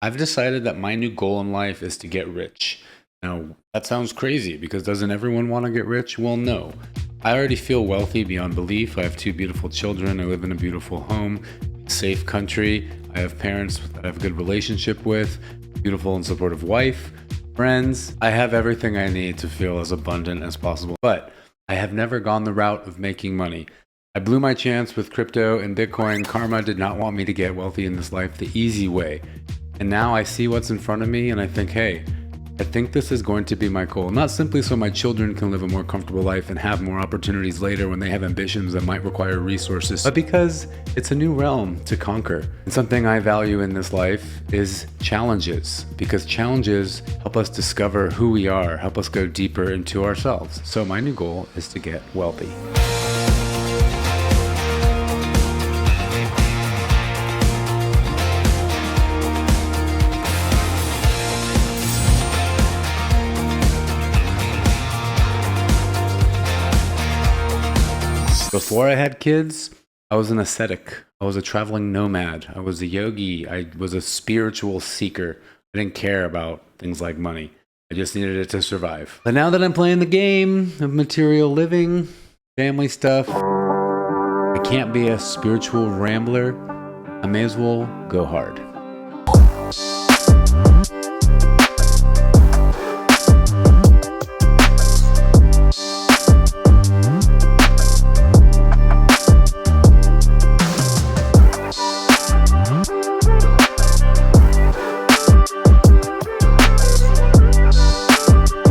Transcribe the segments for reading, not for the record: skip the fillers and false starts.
I've decided that my new goal in life is to get rich. Now, that sounds crazy because doesn't everyone want to get rich? Well, no. I already feel wealthy beyond belief. I have two beautiful children. I live in a beautiful home, safe country. I have parents that I have a good relationship with, beautiful and supportive wife, friends. I have everything I need to feel as abundant as possible. But I have never gone the route of making money. I blew my chance with crypto and Bitcoin. Karma did not want me to get wealthy in this life the easy way. And now I see what's in front of me and I think, hey, I think this is going to be my goal. Not simply so my children can live a more comfortable life and have more opportunities later when they have ambitions that might require resources, but because it's a new realm to conquer. And something I value in this life is challenges, because challenges help us discover who we are, help us go deeper into ourselves. So my new goal is to get wealthy. Before I had kids, I was an ascetic. I was a traveling nomad. I was a yogi. I was a spiritual seeker. I didn't care about things like money. I just needed it to survive. But now that I'm playing the game of material living, family stuff, I can't be a spiritual rambler. I may as well go hard.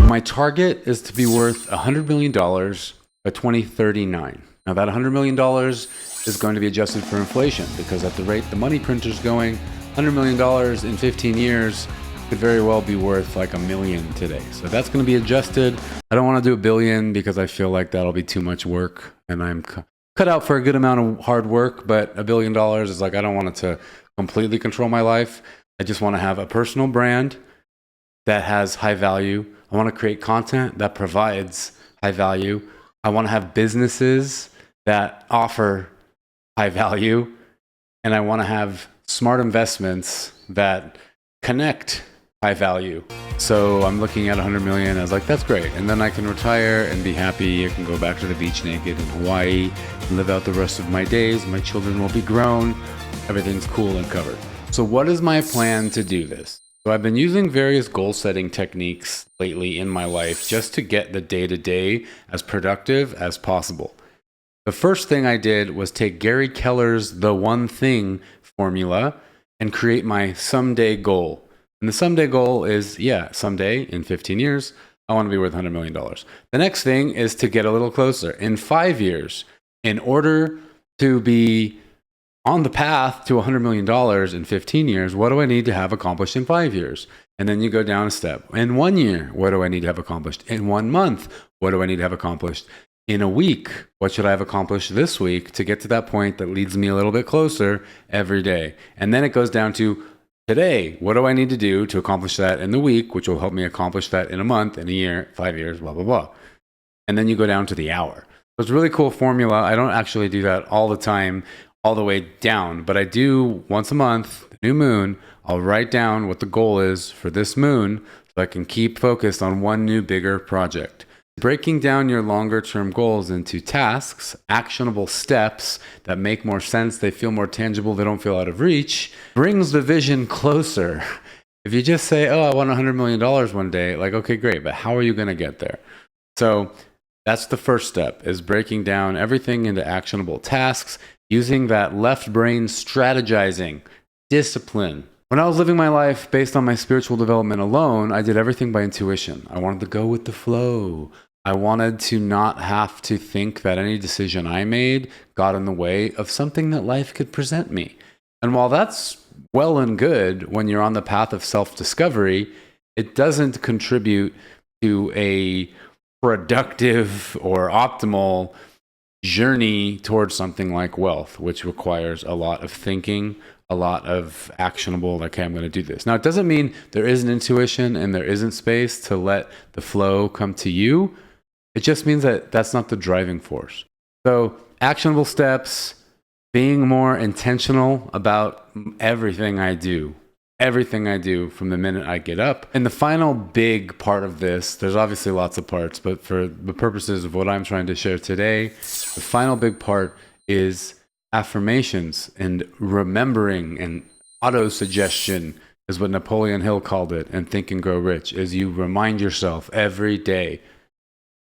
My target is to be worth $100 million by 2039. Now that $100 million is going to be adjusted for inflation because at the rate the money printer's going, $100 million in 15 years could very well be worth like $1 million today. So that's going to be adjusted. I don't want to do $1 billion because I feel like that'll be too much work and I'm cut out for a good amount of hard work, but $1 billion is like, I don't want it to completely control my life. I just want to have a personal brand that has high value. I want to create content that provides high value. I want to have businesses that offer high value. And I want to have smart investments that connect high value. So I'm looking at 100 million. I was like, that's great. And then I can retire and be happy. I can go back to the beach naked in Hawaii and live out the rest of my days. My children will be grown. Everything's cool and covered. So what is my plan to do this? So I've been using various goal setting techniques lately in my life just to get the day-to-day as productive as possible. The first thing I did was take Gary Keller's The One Thing formula and create my someday goal. And the someday goal is, someday in 15 years, I want to be worth $100 million. The next thing is to get a little closer. In 5 years, in order to be on the path to $100 million in 15 years, what do I need to have accomplished in 5 years? And then you go down a step. In 1 year, what do I need to have accomplished? In 1 month, what do I need to have accomplished? In a week, what should I have accomplished this week to get to that point that leads me a little bit closer every day? And then it goes down to today, what do I need to do to accomplish that in the week, which will help me accomplish that in a month, in a year, 5 years, blah, blah, blah. And then you go down to the hour. So it's a really cool formula. I don't actually do that all the time, all the way down, but I do once a month, new moon, I'll write down what the goal is for this moon so I can keep focused on one new bigger project. Breaking down your longer term goals into tasks, actionable steps that make more sense, they feel more tangible, they don't feel out of reach, brings the vision closer. If you just say, oh, I want $100 million one day, like, okay, great, but how are you going to get there? So that's the first step, is breaking down everything into actionable tasks, using that left brain strategizing, discipline. When I was living my life based on my spiritual development alone, I did everything by intuition. I wanted to go with the flow. I wanted to not have to think that any decision I made got in the way of something that life could present me. And while that's well and good when you're on the path of self-discovery, it doesn't contribute to a productive or optimal journey towards something like wealth, which requires a lot of thinking, a lot of actionable, like, okay, I'm going to do this. Now, it doesn't mean there isn't intuition and there isn't space to let the flow come to you. It just means that that's not the driving force. So actionable steps, being more intentional about everything I do. everything I do from the minute I get up. And the final big part of this, there's obviously lots of parts, but for the purposes of what I'm trying to share today, the final big part is affirmations and remembering, and auto-suggestion is what Napoleon Hill called it, and Think and Grow Rich, is you remind yourself every day,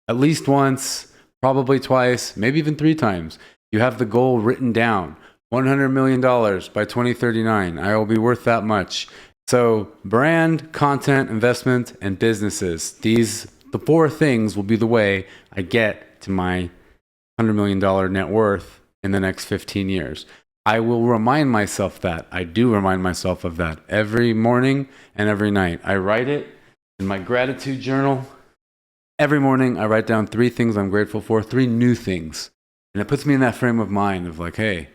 at least once, probably twice, maybe even 3 times. You have the goal written down. $100 million by 2039. I will be worth that much. So brand, content, investment, and businesses. The 4 things will be the way I get to my $100 million net worth in the next 15 years. I will remind myself that. I do remind myself of that every morning and every night. I write it in my gratitude journal. Every morning I write down 3 things I'm grateful for, 3 new things. And it puts me in that frame of mind of like, hey,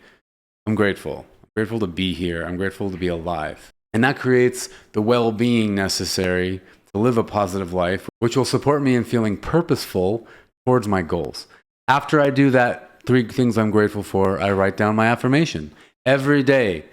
I'm grateful. I'm grateful to be here. I'm grateful to be alive. And that creates the well-being necessary to live a positive life, which will support me in feeling purposeful towards my goals. After I do that 3 things I'm grateful for, I write down my affirmation. Every day,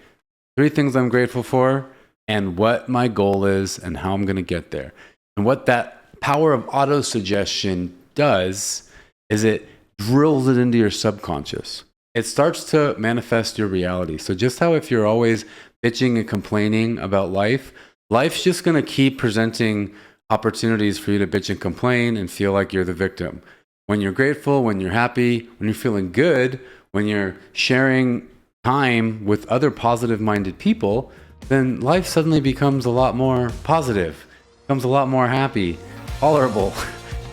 3 things I'm grateful for and what my goal is and how I'm going to get there. And what that power of auto-suggestion does is it drills it into your subconscious. It starts to manifest your reality. So just how if you're always bitching and complaining about life, life's just going to keep presenting opportunities for you to bitch and complain and feel like you're the victim. When you're grateful, when you're happy, when you're feeling good, when you're sharing time with other positive-minded people, then life suddenly becomes a lot more positive, becomes a lot more happy, tolerable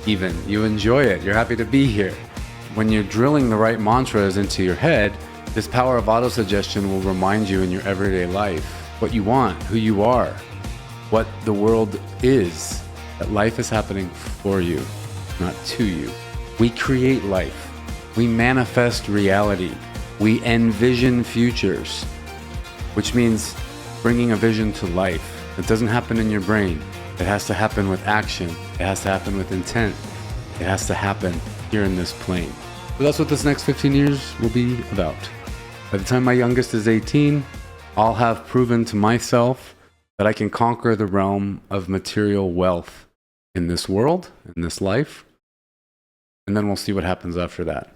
even. You enjoy it. You're happy to be here. When you're drilling the right mantras into your head, this power of autosuggestion will remind you in your everyday life what you want, who you are, what the world is, that life is happening for you, not to you. We create life. We manifest reality. We envision futures, which means bringing a vision to life. It doesn't happen in your brain. It has to happen with action. It has to happen with intent. It has to happen here in this plane. So that's what this next 15 years will be about. By the time my youngest is 18, I'll have proven to myself that I can conquer the realm of material wealth in this world, in this life. And then we'll see what happens after that.